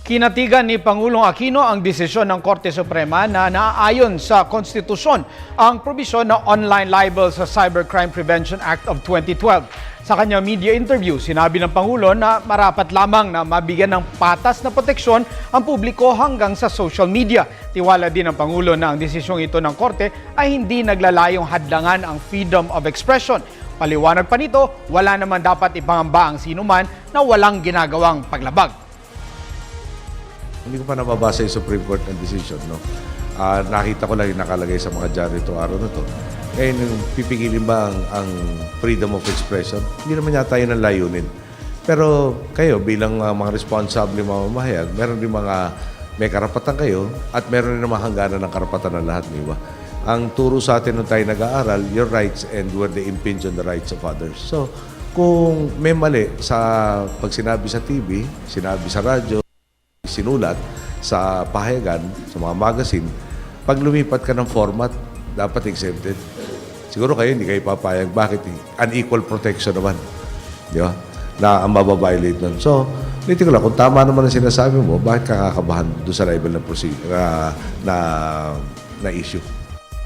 Kinatigan ni Pangulong Aquino ang desisyon ng Korte Suprema na naaayon sa konstitusyon ang probisyon ng online libel sa Cybercrime Prevention Act of 2012. Sa kanyang media interview, sinabi ng Pangulo na marapat lamang na mabigyan ng patas na proteksyon ang publiko hanggang sa social media. Tiwala din ng Pangulo na ang desisyong ito ng Korte ay hindi naglalayong hadlangan ang freedom of expression. Paliwanag pa nito, wala naman dapat ipangamba ang sinuman na walang ginagawang paglabag. Hindi ko pa nababasa yung Supreme Court ng decision, no? Nakita ko lang yung nakalagay sa mga diary ito araw na to. Ngayon, pipigilin ba ang freedom of expression? Hindi naman yata yun ang layunin. Pero kayo, bilang mga responsable mamamahayag, meron din may karapatan kayo at meron din naman hangganan ng karapatan ng lahat, di ba? Ang turo sa atin nung tayo nag-aaral, your rights and where they impinge on the rights of others. So, kung may mali sa pag sinabi sa TV, sinabi sa radyo, sinulat sa pahayagan, sa mga magazine, pag lumipat ka ng format, dapat exempted. Siguro kayo, hindi kayo papayag. Bakit? Unequal protection naman. Di ba? Na ang mababiolate nun. So, ulitin ko lang, kung tama naman ang sinasabi mo, bakit ka kakabahan doon sa libel na issue?